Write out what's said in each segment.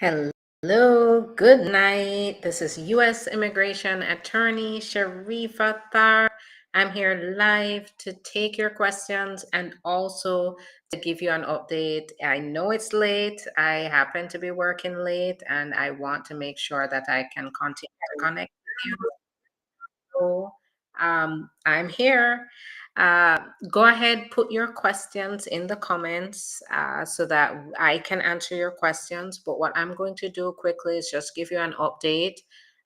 Hello, good night. This is U.S. Immigration Attorney Sharifa Tharpe. I'm here live to take your questions and also to give you an update. I know it's late. I happen to be working late and I want to make sure that I can continue to connect with you. So, I'm here. Uh, Go ahead, put your questions in the comments so that I can answer your questions. But what I'm going to do quickly is just give you an update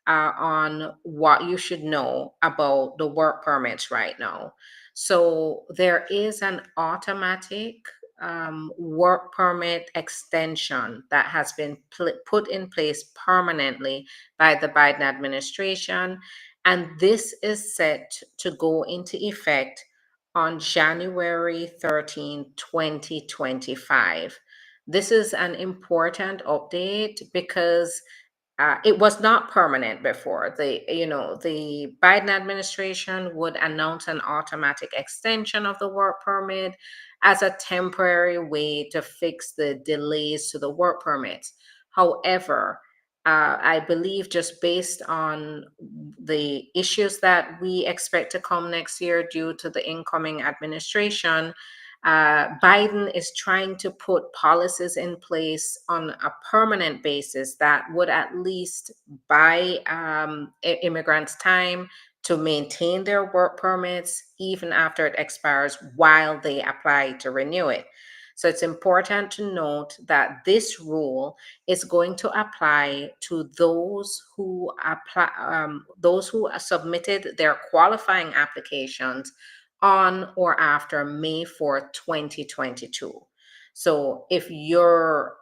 on what you should know about the work permits right now. So there is an automatic work permit extension that has been put in place permanently by the Biden administration, and this is set to go into effect on January 13, 2025. This is an important update because it was not permanent before. The Biden administration would announce an automatic extension of the work permit as a temporary way to fix the delays to the work permits. However, I believe just based on the issues that we expect to come next year due to the incoming administration, Biden is trying to put policies in place on a permanent basis that would at least buy immigrants time to maintain their work permits even after it expires while they apply to renew it. So it's important to note that this rule is going to apply to those who submitted their qualifying applications on or after May 4th, 2022. So if your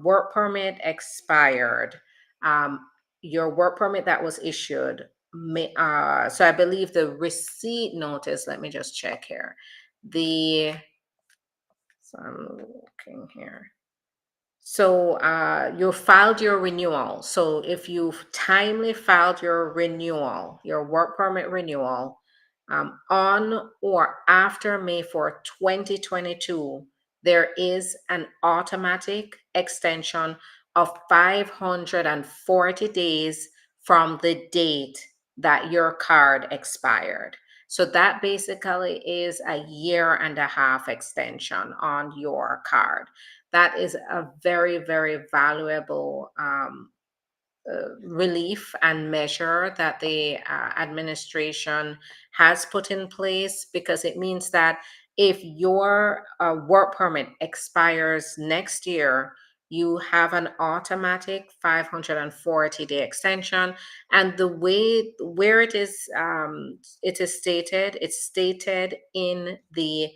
work permit expired, um, your work permit that was issued, so I believe the receipt notice. Let me just check here. So I'm looking here. So you filed your renewal. So if you've timely filed your renewal, your work permit renewal, on or after May 4th, 2022, there is an automatic extension of 540 days from the date that your card expired. So that basically is a year and a half extension on your card. That is a very, very valuable relief and measure that the administration has put in place, because it means that if your work permit expires next year, you have an automatic 540-day extension. And the way where it is stated, it's stated in the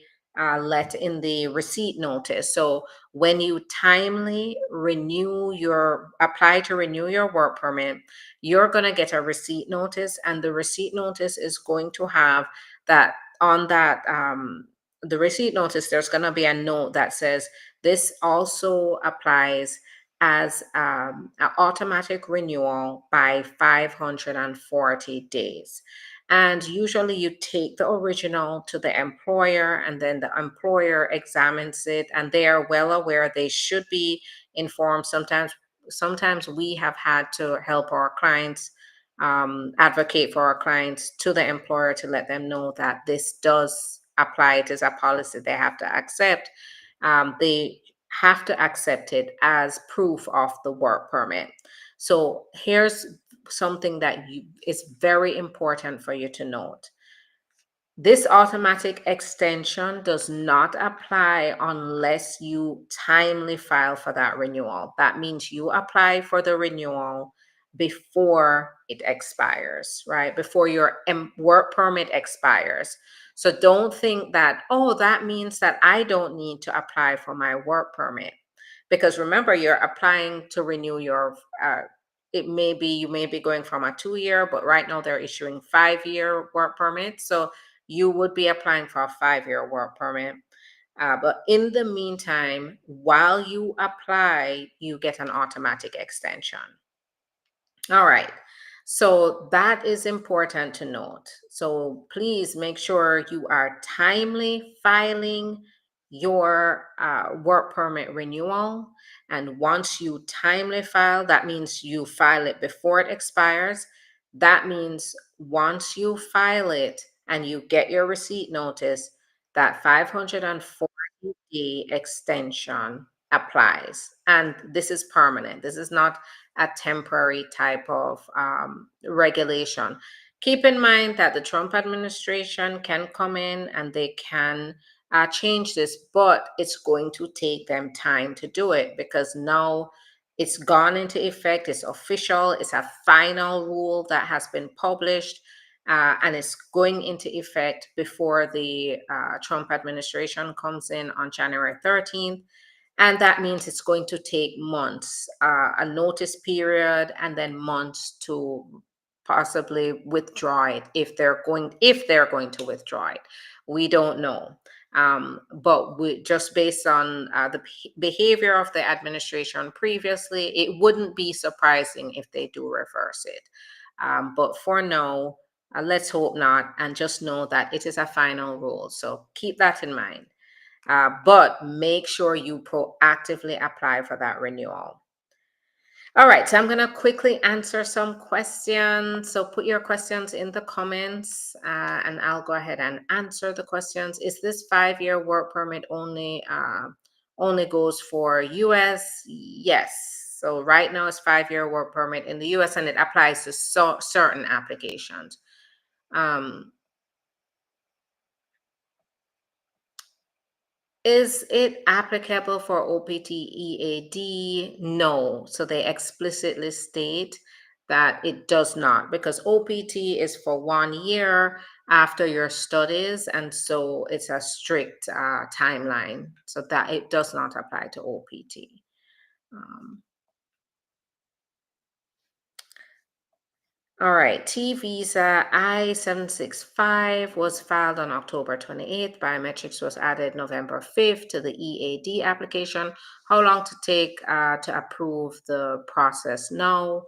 in the receipt notice. So when you timely apply to renew your work permit, you're going to get a receipt notice, and the receipt notice is going to have that on that the receipt notice, there's going to be a note that says this also applies as an automatic renewal by 540 days. And usually you take the original to the employer, and then the employer examines it, and they are well aware, they should be informed. Sometimes we have had to help our clients, advocate for our clients to the employer to let them know that this does apply. It is a policy they have to accept. They have to accept it as proof of the work permit. So here's something that is very important for you to note. This automatic extension does not apply unless you timely file for that renewal. That means you apply for the renewal before it expires, right? Before your work permit expires. So don't think that, oh, that means that I don't need to apply for my work permit. Because remember, you're applying to renew your you may be going from a 2-year, but right now they're issuing 5-year work permits. So you would be applying for a 5-year work permit. But in the meantime, while you apply, you get an automatic extension. All right. So that is important to note. So please make sure you are timely filing your work permit renewal. And once you timely file, that means you file it before it expires. That means once you file it and you get your receipt notice, that 540-day extension applies. And this is permanent. This is not a temporary type of regulation. Keep in mind that the Trump administration can come in and they can change this, but it's going to take them time to do it because now it's gone into effect. It's official. It's a final rule that has been published, and it's going into effect before the Trump administration comes in on January 13th. And that means it's going to take months, a notice period, and then months to possibly withdraw it if they're going to withdraw it. We don't know. But we, just based on the behavior of the administration previously, it wouldn't be surprising if they do reverse it. But for now, let's hope not, and just know that it is a final rule. So keep that in mind. But make sure you proactively apply for that renewal. All right, so I'm going to quickly answer some questions. So put your questions in the comments, and I'll go ahead and answer the questions. Is this 5-year work permit only goes for US? Yes. So right now it's 5-year work permit in the US, and it applies to certain applications. Is it applicable for OPT EAD? No. So they explicitly state that it does not, because OPT is for 1 year after your studies, and so it's a strict timeline, so that it does not apply to OPT. Um, All right, T visa I-765 was filed on October 28th. Biometrics was added November 5th to the EAD application. How long to take to approve the process now?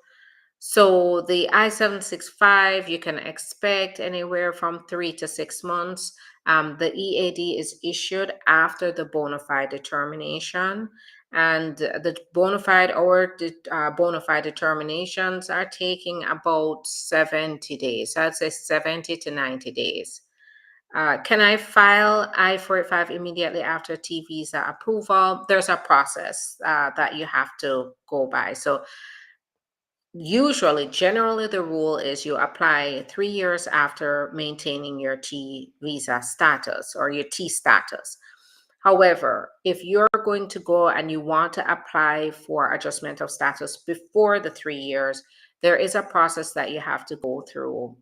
So the I-765, you can expect anywhere from 3 to 6 months. The EAD is issued after the bona fide determination, and the bona fide determinations are taking about 70 days. So I'd say 70 to 90 days. Can I file I-45 immediately after T visa approval? There's a process that you have to go by. So generally, the rule is you apply 3 years after maintaining your T visa status or your T status. However, if you're going to go and you want to apply for adjustment of status before the 3 years, there is a process that you have to go through.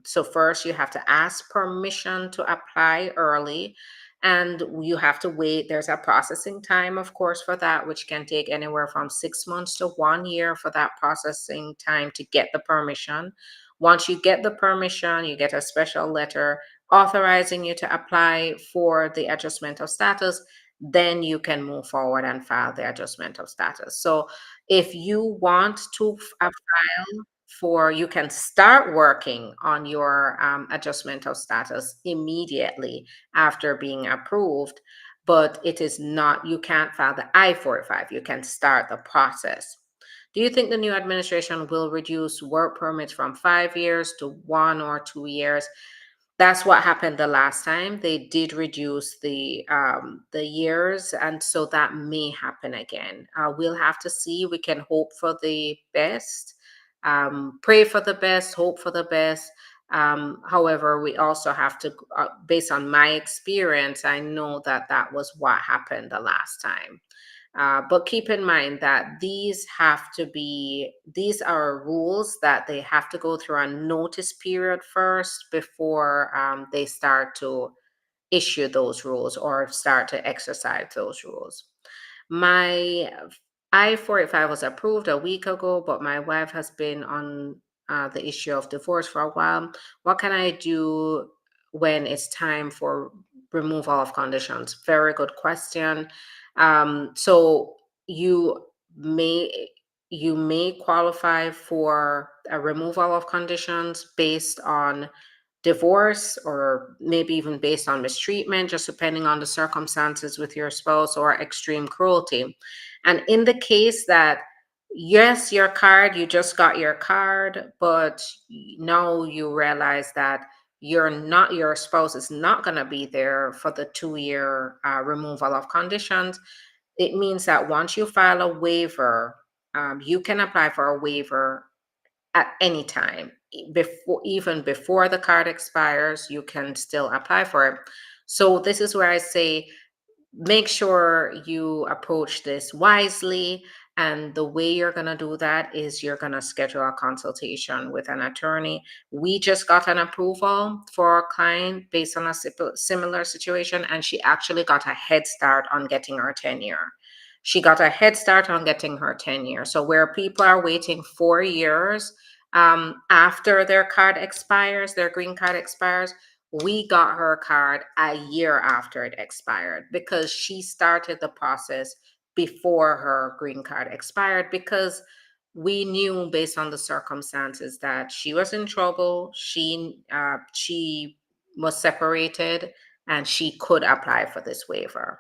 So, first, you have to ask permission to apply early, and you have to wait. There's a processing time, of course, for that, which can take anywhere from 6 months to 1 year for that processing time to get the permission. Once you get the permission, you get a special letter authorizing you to apply for the adjustment of status. Then you can move forward and file the adjustment of status. So if you want to file for, you can start working on your adjustment of status immediately after being approved, but it is not, you can't file the I-45. You can start the process. Do you think the new administration will reduce work permits from 5 years to 1 or 2 years? That's what happened the last time. They did reduce the years, and so that may happen again. We'll have to see. We can hope for the best, pray for the best, hope for the best. However, we also have to, based on my experience, I know that that was what happened the last time. But keep in mind that these are rules that they have to go through a notice period first before they start to issue those rules or start to exercise those rules. My I-45 was approved a week ago, but my wife has been on the issue of divorce for a while. What can I do when it's time for removal of conditions? Very good question. So you may you may qualify for a removal of conditions based on divorce, or maybe even based on mistreatment, just depending on the circumstances with your spouse, or extreme cruelty. And in the case that, yes, your card, you just got your card, but now you realize that your spouse is not going to be there for the 2 year removal of conditions, it means that once you file a waiver, you can apply for a waiver at any time. Before, even before the card expires, you can still apply for it. So this is where I say, make sure you approach this wisely. And the way you're going to do that is you're going to schedule a consultation with an attorney. We just got an approval for a client based on a similar situation, and she actually got a head start on getting her 10 year. She got a head start on getting her 10 year. So where people are waiting 4 years after their card expires, their green card expires, we got her card a year after it expired, because she started the process before her green card expired, because we knew based on the circumstances that she was in trouble. She was separated, and she could apply for this waiver.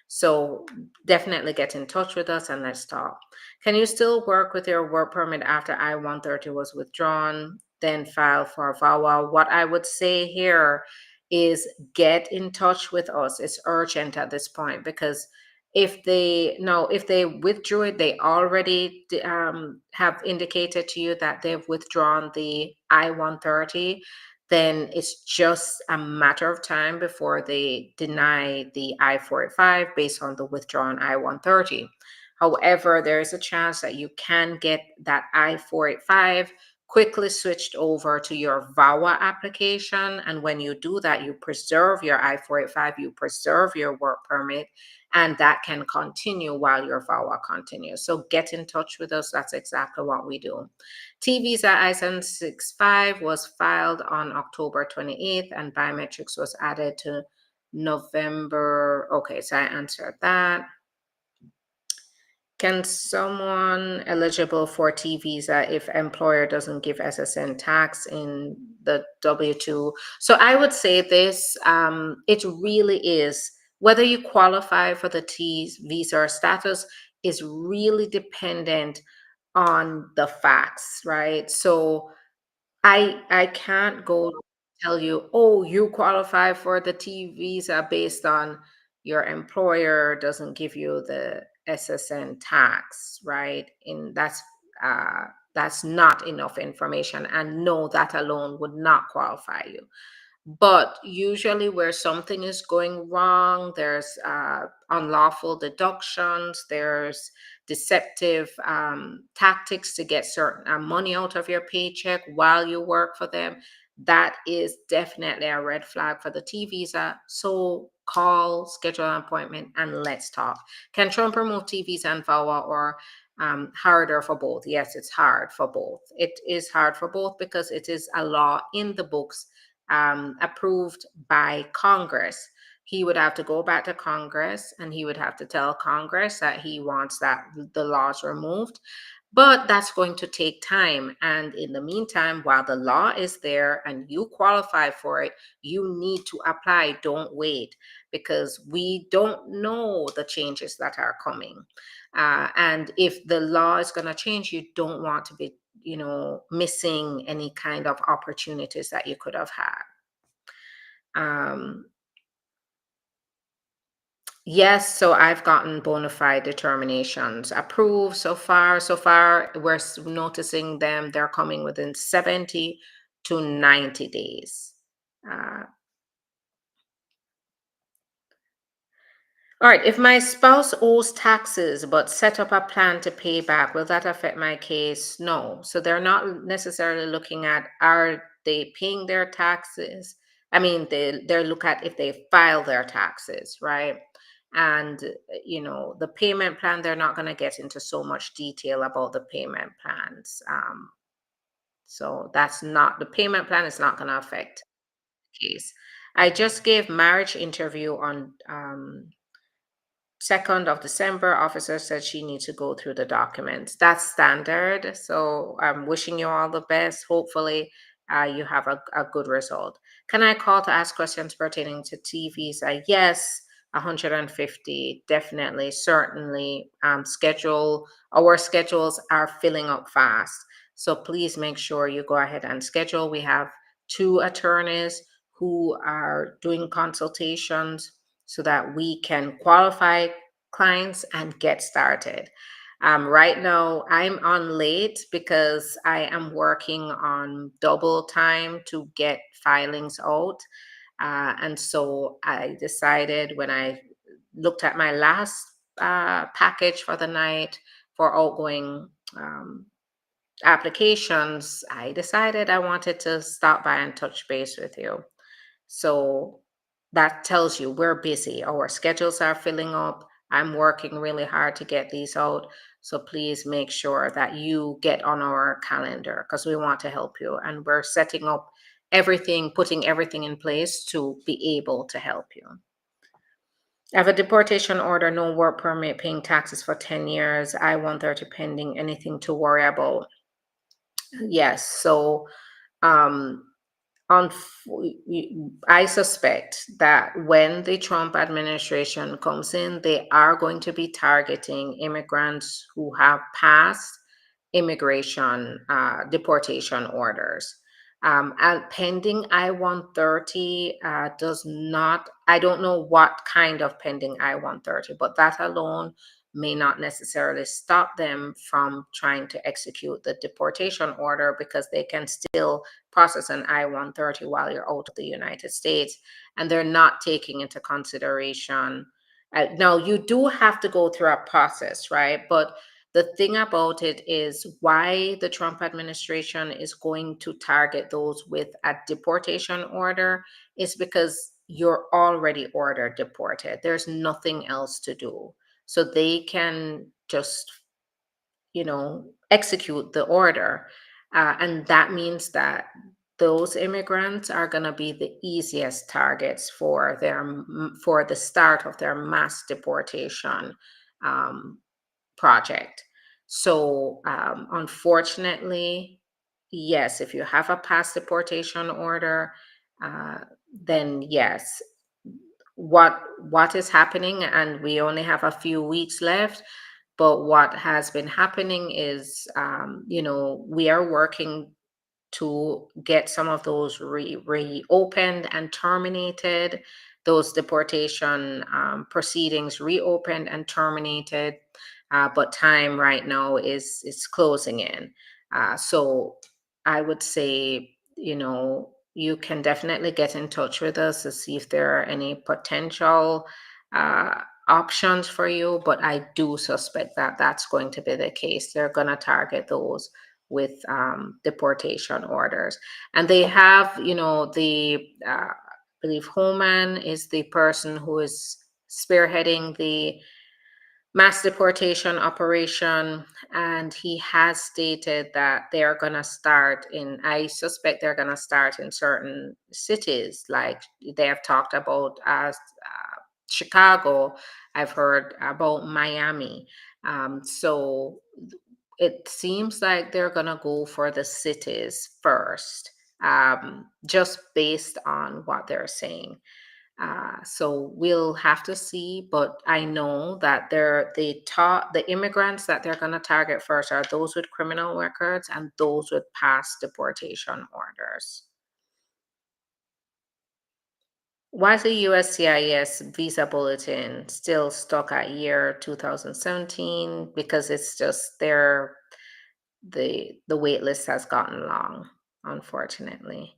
So definitely get in touch with us and let's talk. Can you still work with your work permit after I-130 was withdrawn, then file for VAWA? What I would say here is get in touch with us. It's urgent at this point, because if they withdrew it, they already have indicated to you that they've withdrawn the I-130, then it's just a matter of time before they deny the I-485 based on the withdrawn I-130. However, there is a chance that you can get that I-485 quickly switched over to your VAWA application. And when you do that, you preserve your I-485, you preserve your work permit, and that can continue while your VAWA continues. So get in touch with us. That's exactly what we do. T visa I-765 was filed on October 28th, and biometrics was added to November. Okay, so I answered that. Can someone eligible for T visa if employer doesn't give SSN tax in the W-2? So I would say this, it really is, whether you qualify for the T visa or status is really dependent on the facts, right? So I can't go tell you, oh, you qualify for the T visa based on your employer doesn't give you the SSN tax, right? And that's not enough information. And no, that alone would not qualify you. But usually, where something is going wrong, there's unlawful deductions, there's deceptive tactics to get certain money out of your paycheck while you work for them. That is definitely a red flag for the T visa. So call, schedule an appointment, and let's talk. Can Trump remove T visa and VAWA, or harder for both? Yes, it's hard for both. It is hard for both because it is a law in the books, approved by Congress. He would have to go back to Congress and he would have to tell Congress that he wants that the laws removed. But that's going to take time. And in the meantime, while the law is there and you qualify for it, you need to apply. Don't wait, because we don't know the changes that are coming. And if the law is going to change, you don't want to be, missing any kind of opportunities that you could have had. Um, yes, so I've gotten bona fide determinations approved so far. So far, we're noticing them, they're coming within 70 to 90 days. Uh, All right, if my spouse owes taxes but set up a plan to pay back, will that affect my case? No. So they're not necessarily looking at, are they paying their taxes? I mean, they look at if they file their taxes, right? And the payment plan, they're not going to get into so much detail about the payment plans. So that's not, the payment plan is not going to affect the case. I just gave marriage interview on 2nd of December. Officer said she needs to go through the documents. That's standard. So I'm wishing you all the best. Hopefully, you have a good result. Can I call to ask questions pertaining to T visa? Yes, 150, definitely, certainly. Our schedules are filling up fast. So please make sure you go ahead and schedule. We have two attorneys who are doing consultations so that we can qualify clients and get started. Right now, I'm on late because I am working on double time to get filings out. And so I decided when I looked at my last package for the night for outgoing applications, I decided I wanted to stop by and touch base with you. So that tells you we're busy. Our schedules are filling up. I'm working really hard to get these out. So please make sure that you get on our calendar because we want to help you. And we're setting up everything, putting everything in place to be able to help you. I have a deportation order, no work permit, paying taxes for 10 years, I-130 pending, anything to worry about? Yes. So um, I suspect that when the Trump administration comes in, they are going to be targeting immigrants who have passed immigration deportation orders. And pending I-130 does not, I don't know what kind of pending I-130, but that alone may not necessarily stop them from trying to execute the deportation order because they can still process an I-130 while you're out of the United States, and they're not taking into consideration. Now, you do have to go through a process, right? But the thing about it is why the Trump administration is going to target those with a deportation order is because you're already ordered deported. There's nothing else to do. So they can just execute the order. And that means that those immigrants are going to be the easiest targets for the start of their mass deportation um, project. So unfortunately, yes, if you have a past deportation order, uh, then yes, what is happening, and we only have a few weeks left, but what has been happening is, we are working to get some of those reopened and terminated, those deportation proceedings reopened and terminated. But time right now is closing in. So I would say, you can definitely get in touch with us to see if there are any potential uh, options for you. But I do suspect that that's going to be the case. They're going to target those with deportation orders. And they have, I believe Homan is the person who is spearheading the mass deportation operation. And he has stated that they're going to start I suspect they're going to start in certain cities, like they have talked about as Chicago. I've heard about Miami. So it seems like they're going to go for the cities first, just based on what they're saying. So we'll have to see, but I know that the immigrants that they're going to target first are those with criminal records and those with past deportation orders. Why is the USCIS visa bulletin still stuck at year 2017? Because it's just the wait list has gotten long, unfortunately.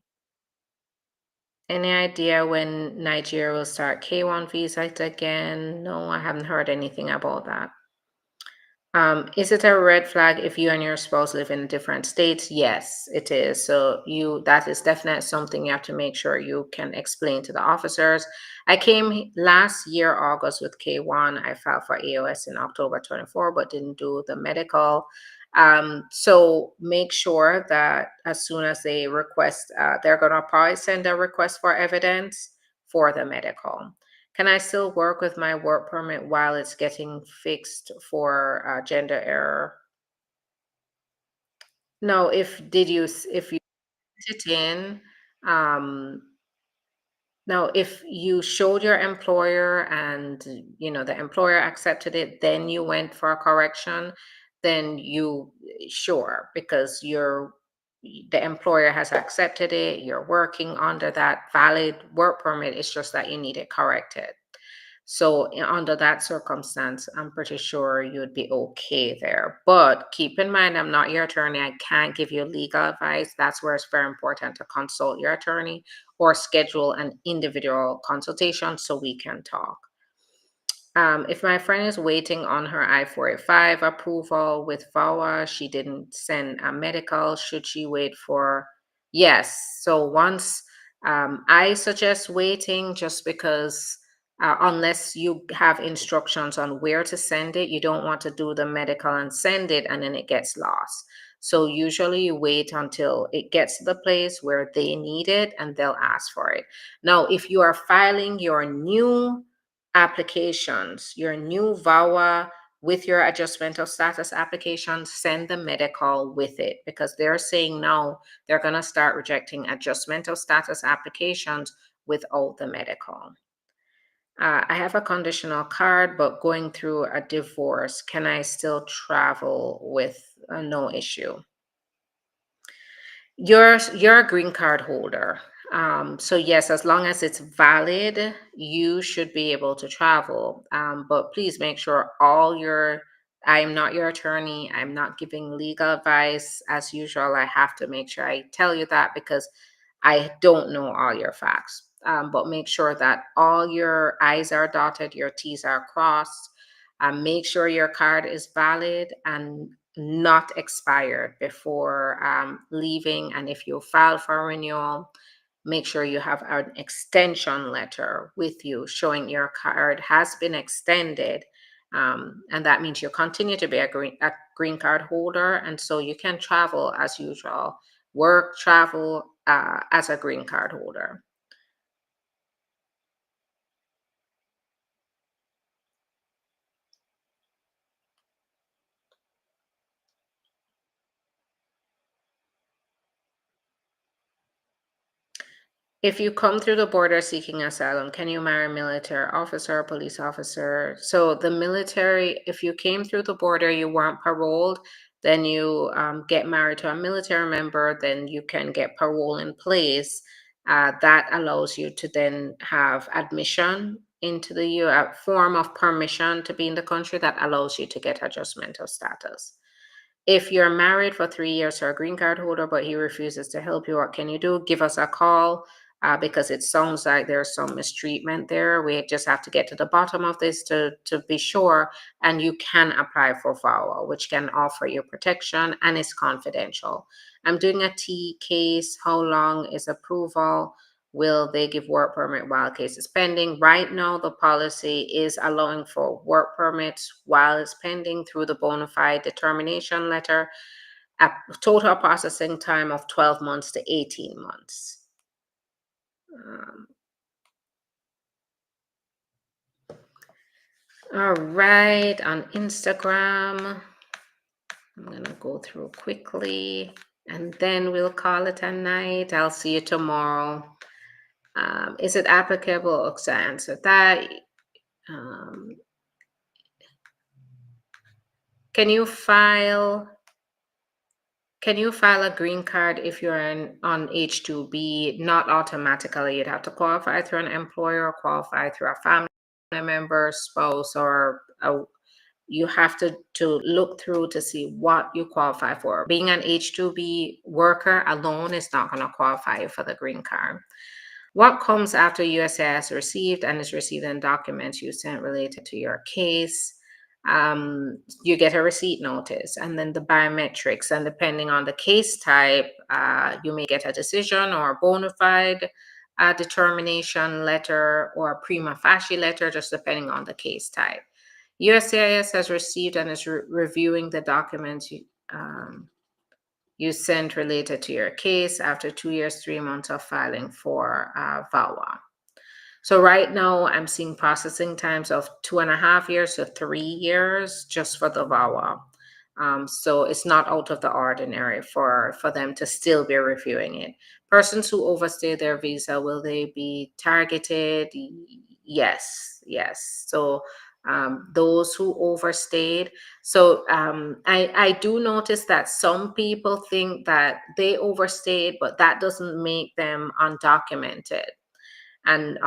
Any idea when Nigeria will start K1 visas again? No, I haven't heard anything about that. Is it a red flag if you and your spouse live in different states? Yes, it is. So that is definitely something you have to make sure you can explain to the officers. I came last year, August, with K1. I filed for AOS in October 24, but didn't do the medical. So make sure that as soon as they request, they're going to probably send a request for evidence for the medical. Can I still work with my work permit while it's getting fixed for gender error? No, if you sent it in, um, Now, if you showed your employer and the employer accepted it, then you went for a correction, then you sure, because the employer has accepted it, you're working under that valid work permit. It's just that you need it corrected. So under that circumstance, I'm pretty sure you'd be okay there. But keep in mind, I'm not your attorney. I can't give you legal advice. That's where it's very important to consult your attorney or schedule an individual consultation so we can talk. If my friend is waiting on her I-485 approval with VAWA, she didn't send a medical. Should she wait for? Yes. So once I suggest waiting, just because unless you have instructions on where to send it, you don't want to do the medical and send it and then it gets lost. So usually you wait until it gets to the place where they need it and they'll ask for it. Now, if you are filing your new applications, your new VAWA with your adjustment of status application, send the medical with it, because they're saying now they're going to start rejecting adjustment of status applications without the medical. I have a conditional card, but going through a divorce, can I still travel with no issue? You're a green card holder. So yes, as long as it's valid, you should be able to travel. But please make sure I'm not your attorney. I'm not giving legal advice. As usual, I have to make sure I tell you that because I don't know all your facts. But make sure that all your I's are dotted, your T's are crossed. Make sure your card is valid and not expired before leaving. And if you file for a renewal, make sure you have an extension letter with you showing your card has been extended. And that means you continue to be a green card holder. And so you can travel as usual, work, travel as a green card holder. If you come through the border seeking asylum, can you marry a military officer or police officer? So the military, if you came through the border, you weren't paroled, then you get married to a military member, then you can get parole in place. That allows you to then have admission into the form of permission to be in the country that allows you to get adjustment of status. If you're married for 3 years or a green card holder, but he refuses to help you, what can you do? Give us a call because it sounds like there's some mistreatment there. We just have to get to the bottom of this to be sure. And you can apply for VAWA, which can offer you protection and is confidential. I'm doing a T case. How long is approval? Will they give work permit while case is pending? Right now, the policy is allowing for work permits while it's pending through the bona fide determination letter, a total processing time of 12 months to 18 months. Um, all right, on Instagram, I'm going to go through quickly and then we'll call it a night. I'll see you tomorrow. Is it applicable? To answer that. Can you file a green card if you're on H-2B? Not automatically. You'd have to qualify through an employer or qualify through a family member, spouse, or you have to look through to see what you qualify for. Being an H-2B worker alone is not going to qualify you for the green card. What comes after USCIS received and is received in documents you sent related to your case? You get a receipt notice and then the biometrics, and depending on the case type, you may get a decision or a bona fide determination letter or a prima facie letter, just depending on the case type. USCIS has received and is reviewing the documents you sent related to your case after 2 years, 3 months of filing for VAWA. So right now I'm seeing processing times of 2.5 years to 3 years just for the VAWA. So it's not out of the ordinary for them to still be reviewing it. Persons who overstay their visa, will they be targeted? Yes, yes. So those who overstayed. So I do notice that some people think that they overstayed, but that doesn't make them undocumented. And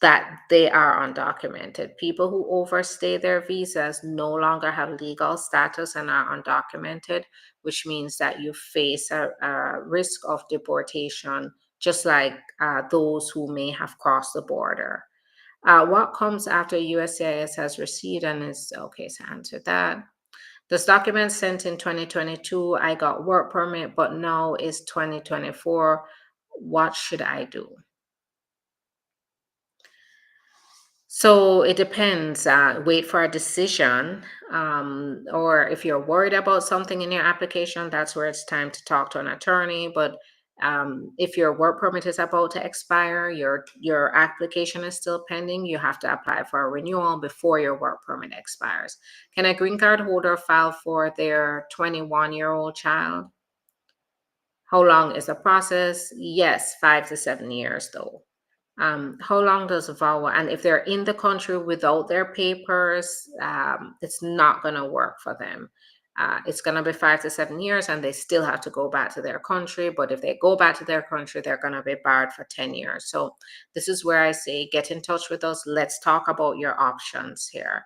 that they are undocumented. People who overstay their visas no longer have legal status and are undocumented, which means that you face a risk of deportation, just like those who may have crossed the border. What comes after USCIS has received and is okay, so answer that. This document sent in 2022, I got work permit, but now is 2024. What should I do? So it depends. Wait for a decision. Or if you're worried about something in your application, that's where it's time to talk to an attorney. But if your work permit is about to expire, your application is still pending, you have to apply for a renewal before your work permit expires. Can a green card holder file for their 21-year-old child? How long is the process? Yes, 5 to 7 years though. How long does VAWA, and if they're in the country without their papers, it's not going to work for them. It's going to be 5 to 7 years and they still have to go back to their country. But if they go back to their country, they're going to be barred for 10 years. So this is where I say, get in touch with us. Let's talk about your options here,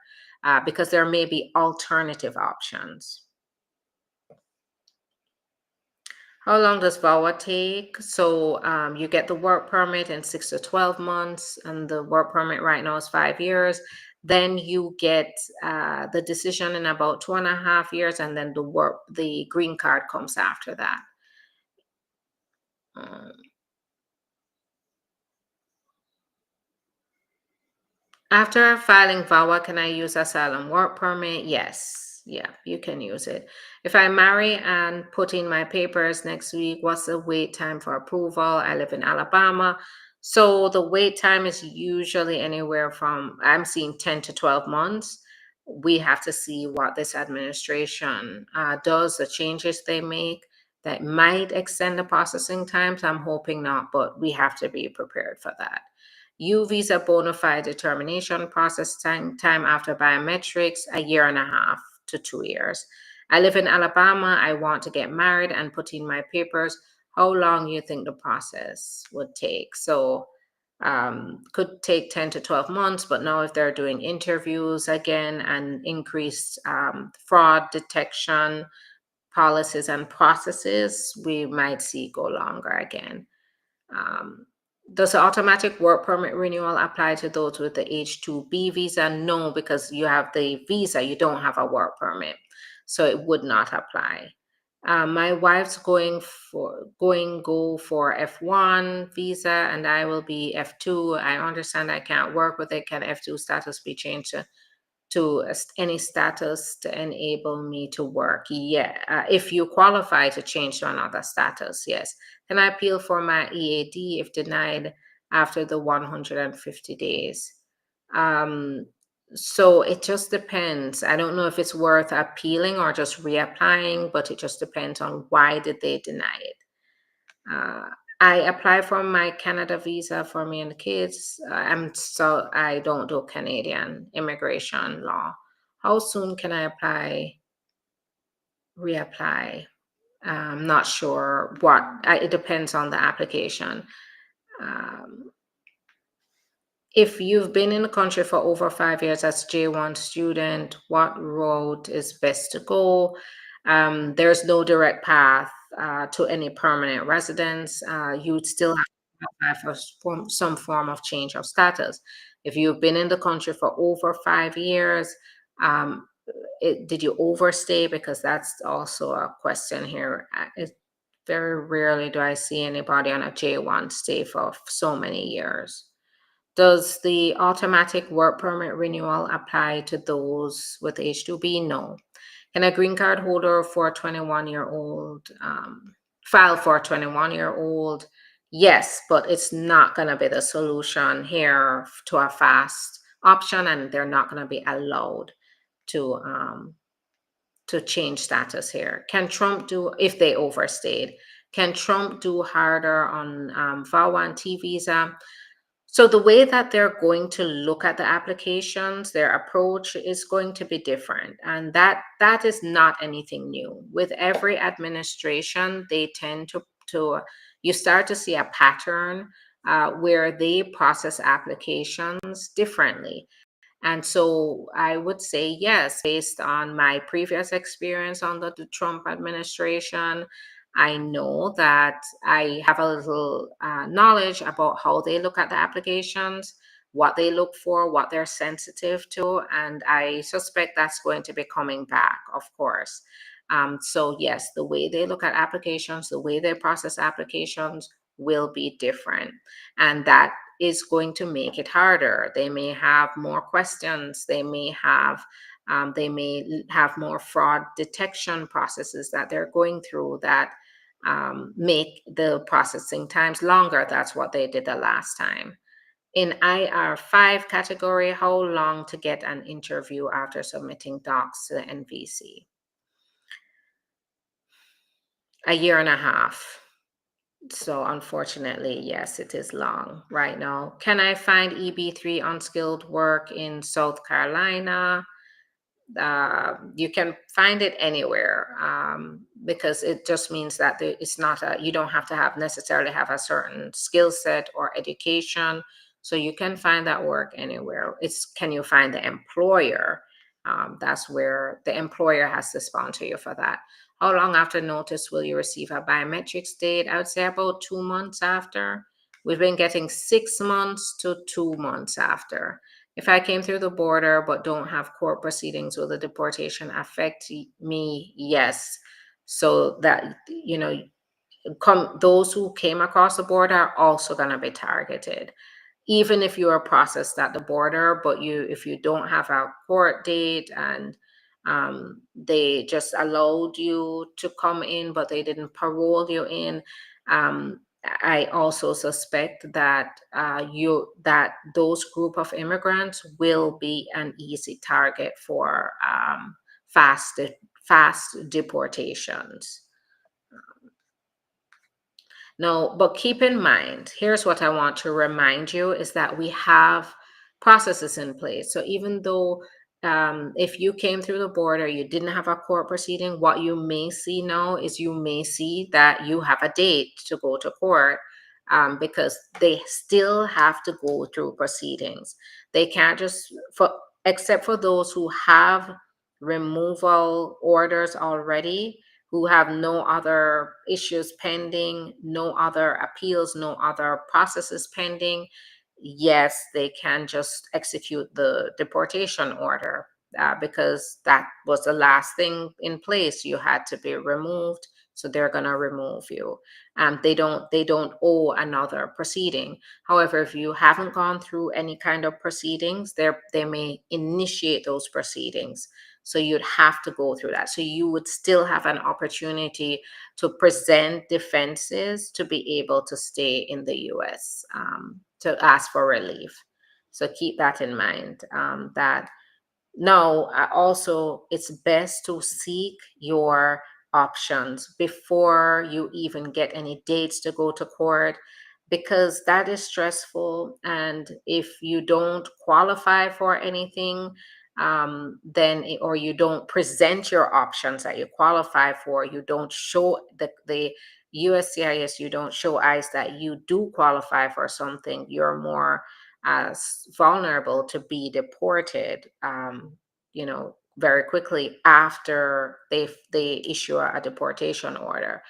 because there may be alternative options. How long does VAWA take? So you get the work permit in 6 to 12 months, and the work permit right now is 5 years. Then you get the decision in about 2.5 years, and then the green card comes after that. Um, After filing VAWA, can I use asylum work permit? Yes. Yeah, you can use it. If I marry and put in my papers next week, what's the wait time for approval? I live in Alabama. So the wait time is usually anywhere from, I'm seeing 10 to 12 months. We have to see what this administration does, the changes they make that might extend the processing times. I'm hoping not, but we have to be prepared for that. U visa bona fide determination process time after biometrics, a year and a half to 2 years. I live in Alabama. I want to get married and put in my papers. How long do you think the process would take? So could take 10 to 12 months, but now if they're doing interviews again and increased fraud detection policies and processes, we might see go longer again. Um, does the automatic work permit renewal apply to those with the H-2B visa? No, because you have the visa, you don't have a work permit. So it would not apply. My wife's go for F1 visa and I will be F2. I understand I can't work with it. Can F2 status be changed to any status to enable me to work? Yeah, if you qualify to change to another status, yes. Can I appeal for my EAD if denied after the 150 days? Um, so it just depends. I don't know if it's worth appealing or just reapplying, but it just depends on why did they deny it. Uh, I apply for my Canada visa for me and the kids. I don't do Canadian immigration law. How soon can I reapply? I'm not sure it depends on the application. Um, if you've been in the country for over 5 years as J1 student, what route is best to go? There's no direct path to any permanent residence. You'd still have to apply for some form of change of status. If you've been in the country for over 5 years, um, did you overstay? Because that's also a question here. Very rarely do I see anybody on a J1 stay for so many years. Does the automatic work permit renewal apply to those with H-2B? No. Can a green card holder for a 21-year-old file for a 21-year-old? Yes, but it's not going to be the solution here to a fast option, and they're not going to be allowed to to change status here? Can Trump do, if they overstayed, can Trump do harder on VAWA and T visa? So the way that they're going to look at the applications, their approach is going to be different. And that is not anything new. With every administration, they tend to you start to see a pattern where they process applications differently. And so I would say yes, based on my previous experience under the Trump administration, I know that I have a little knowledge about how they look at the applications, what they look for, what they're sensitive to, and I suspect that's going to be coming back, of course. So yes, the way they look at applications, the way they process applications will be different. And that is going to make it harder. They may have more questions. They may have more fraud detection processes that they're going through that make the processing times longer. That's what they did the last time. In IR5 category, how long to get an interview after submitting docs to the NVC? A year and a half. So unfortunately, yes, it is long right now. Can I find EB3 unskilled work in South Carolina? You can find it anywhere because it just means that it's not you don't have to have necessarily have a certain skill set or education. So you can find that work anywhere. It's can you find the employer? That's where the employer has to sponsor you for that. How long after notice will you receive a biometrics date? I would say about 2 months after. We've been getting 6 months to 2 months after. If I came through the border but don't have court proceedings, will the deportation affect me? Yes. So that, those who came across the border are also going to be targeted. Even if you are processed at the border, but if you don't have a court date and they just allowed you to come in, but they didn't parole you in, I also suspect that those group of immigrants will be an easy target for fast fast deportations. No, but keep in mind, here's what I want to remind you is that we have processes in place. So even though if you came through the border, you didn't have a court proceeding, what you may see now is you may see that you have a date to go to court because they still have to go through proceedings. They can't except for those who have removal orders already, who have no other issues pending, no other appeals, no other processes pending, yes, they can just execute the deportation order because that was the last thing in place. You had to be removed, so they're going to remove you. They don't owe another proceeding. However, if you haven't gone through any kind of proceedings, they may initiate those proceedings. So you'd have to go through that. So you would still have an opportunity to present defenses to be able to stay in the US, to ask for relief. So keep that in mind. That no, also it's best to seek your options before you even get any dates to go to court because that is stressful. And if you don't qualify for anything, or you don't present your options that you qualify for, you don't show the USCIS, you don't show ICE that you do qualify for something, you're more as vulnerable to be deported, very quickly after they issue a deportation order.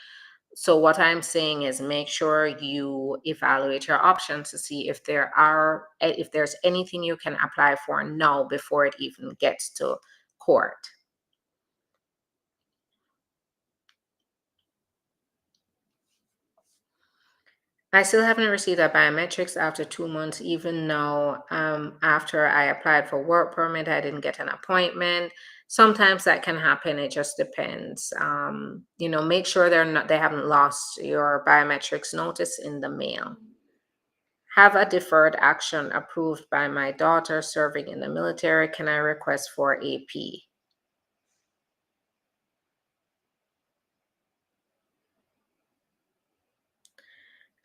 So what I'm saying is make sure you evaluate your options to see if there's anything you can apply for now before it even gets to court. I still haven't received a biometrics after 2 months, even though after I applied for work permit, I didn't get an appointment. Sometimes that can happen. It just depends. Make sure they haven't lost your biometrics notice in the mail. Have a deferred action approved by my daughter serving in the military. Can I request for AP?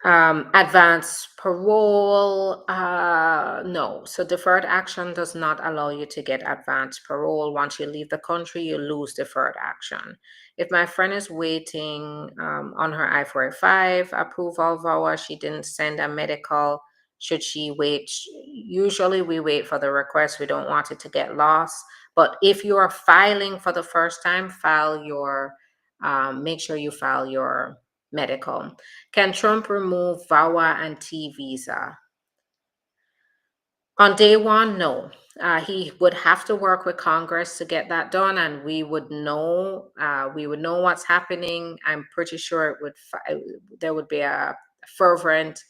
Advance parole, no. So deferred action does not allow you to get advance parole. Once you leave the country, you lose deferred action. If my friend is waiting on her I-485 approval VAWA, she didn't send a medical, should she wait? Usually we wait for the request. We don't want it to get lost. But if you are filing for the first time, make sure you file your medical. Can Trump remove VAWA and T visa? On day one, no. He would have to work with Congress to get that done, and we would know. We would know what's happening. I'm pretty sure there would be a fervent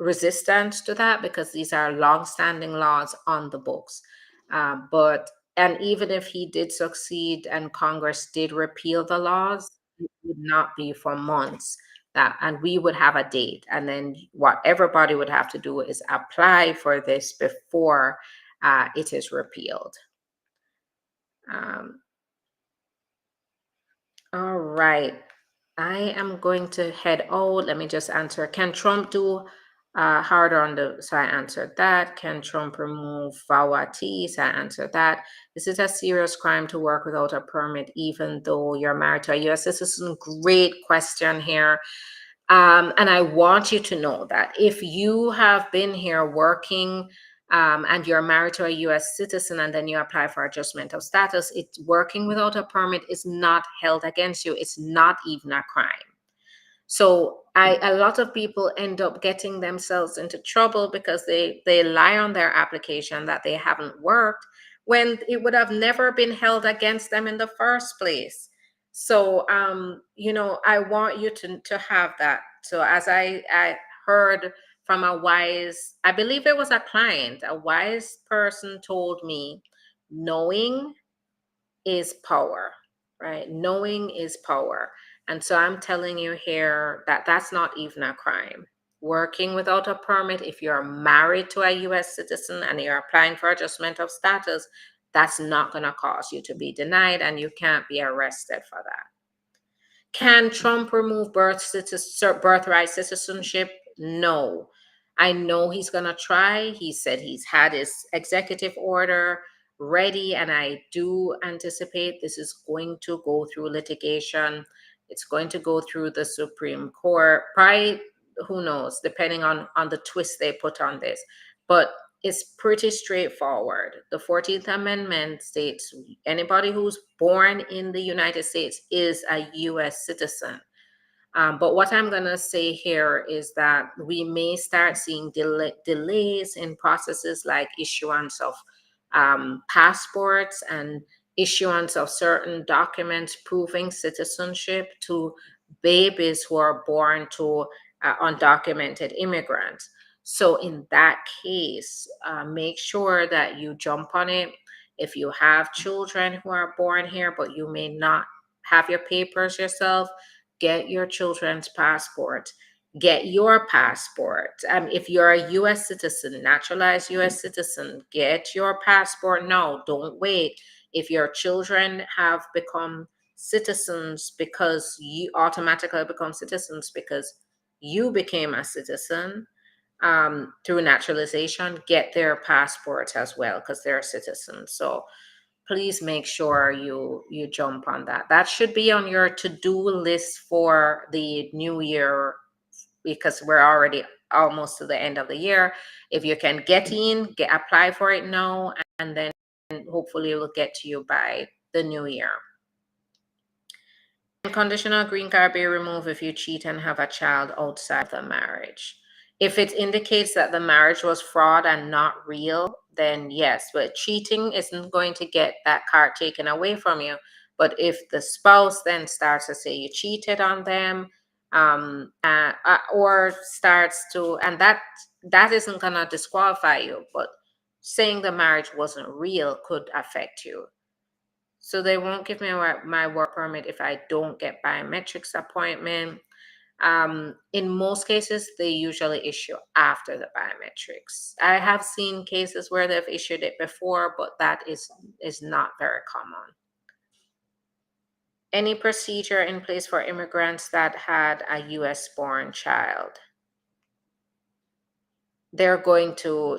resistance to that because these are long-standing laws on the books. But and even if he did succeed and Congress did repeal the laws, it would not be for months. And we would have a date, and then what everybody would have to do is apply for this before it is repealed. Um, all right. I am going to head out. Let me just answer. Can Trump do harder on the? So I answered that. Can Trump remove VAWA T? So I answered that. Is it a serious crime to work without a permit, even though you're married to a U.S. citizen? Great question here. And I want you to know that if you have been here working and you're married to a US citizen and then you apply for adjustment of status, it's working without a permit is not held against you. It's not even a crime. So a lot of people end up getting themselves into trouble because they lie on their application that they haven't worked when it would have never been held against them in the first place. So I want you to have that. So as I heard from I believe it was a client, a wise person told me, knowing is power, right? Knowing is power. And so I'm telling you here that that's not even a crime. Working without a permit, if you're married to a US citizen and you're applying for adjustment of status, that's not going to cause you to be denied and you can't be arrested for that. Can Trump remove birthright citizenship? No. I know he's going to try. He said he's had his executive order ready, and I do anticipate this is going to go through litigation. It's going to go through the Supreme Court. Probably, who knows, depending on the twist they put on this. But it's pretty straightforward. The 14th Amendment states anybody who's born in the United States is a US citizen. But what I'm going to say here is that we may start seeing delays in processes like issuance of passports and issuance of certain documents proving citizenship to babies who are born to undocumented immigrants. So in that case, make sure that you jump on it. If you have children who are born here, but you may not have your papers yourself, get your children's passport. Get your passport. If you're a US citizen, naturalized US citizen, get your passport now. Don't wait. If your children have become citizens because you automatically become citizens because you became a citizen through naturalization, get their passport as well because they're citizens. So please make sure you jump on that. That should be on your to-do list for the new year because we're already almost to the end of the year. If you can apply for it now, and then hopefully it will get to you by the new year. Conditional green card be removed if you cheat and have a child outside the marriage. If it indicates that the marriage was fraud and not real, then yes, but cheating isn't going to get that card taken away from you. But if the spouse then starts to say you cheated on them, or starts to, and that isn't gonna disqualify you, but saying the marriage wasn't real could affect you. So they won't give me my work permit if I don't get biometrics appointment. In most cases, they usually issue after the biometrics. I have seen cases where they've issued it before, but that is not very common. Any procedure in place for immigrants that had a US born child? they're going to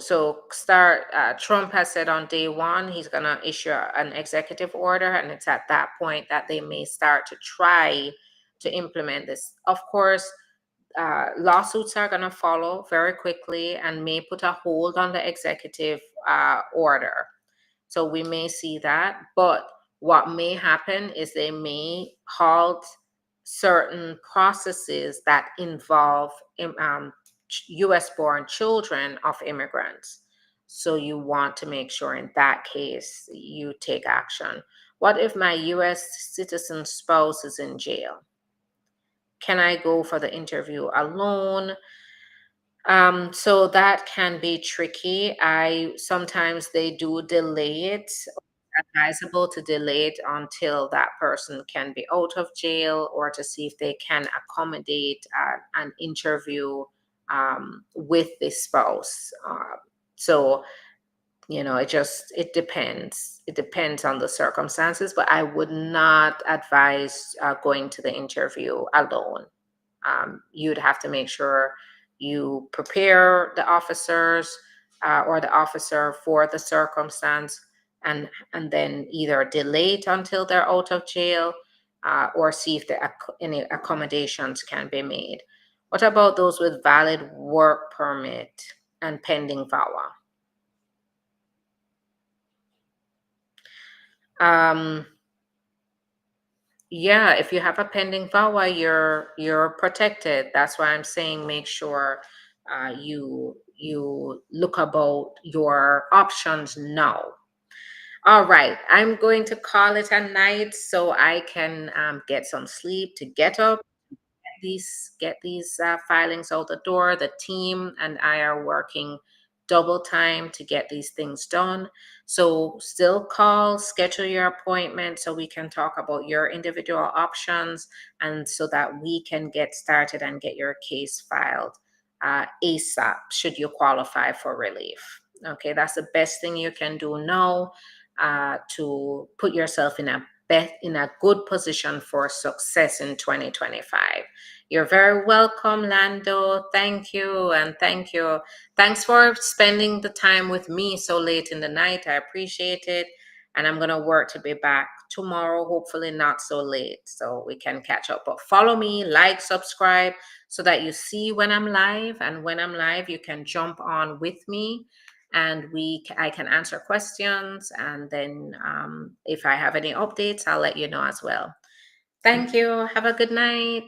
start. Trump has said on day one he's going to issue an executive order, and it's at that point that they may start to try to implement this. Of course, lawsuits are going to follow very quickly and may put a hold on the executive order. So we may see that. But what may happen is they may halt certain processes that involve US born children of immigrants. So you want to make sure in that case you take action. What if my US citizen spouse is in jail? Can I go for the interview alone? So that can be tricky. I sometimes they do delay it. Advisable to delay it until that person can be out of jail, or to see if they can accommodate an interview with the spouse. So it depends. It depends on the circumstances, but I would not advise going to the interview alone. You'd have to make sure you prepare the officers or the officer for the circumstance, and then either delay it until they're out of jail, or see if any accommodations can be made. What about those with valid work permit and pending VAWA? Yeah, if you have a pending VAWA, you're protected. That's why I'm saying make sure you look about your options now. All right, I'm going to call it a night so I can get some sleep, to get up, get these filings out the door. The team and I are working double time to get these things done. So still call, schedule your appointment so we can talk about your individual options, and so that we can get started and get your case filed ASAP should you qualify for relief. Okay, that's the best thing you can do now to put yourself in a good position for success in 2025. You're very welcome, Lando. Thank you. And thank you. Thanks for spending the time with me so late in the night. I appreciate it. And I'm going to work to be back tomorrow, hopefully not so late, so we can catch up. But follow me, like, subscribe, so that you see when I'm live. And when I'm live, you can jump on with me, and I can answer questions. And then if I have any updates, I'll let you know as well. Thank you. Have a good night.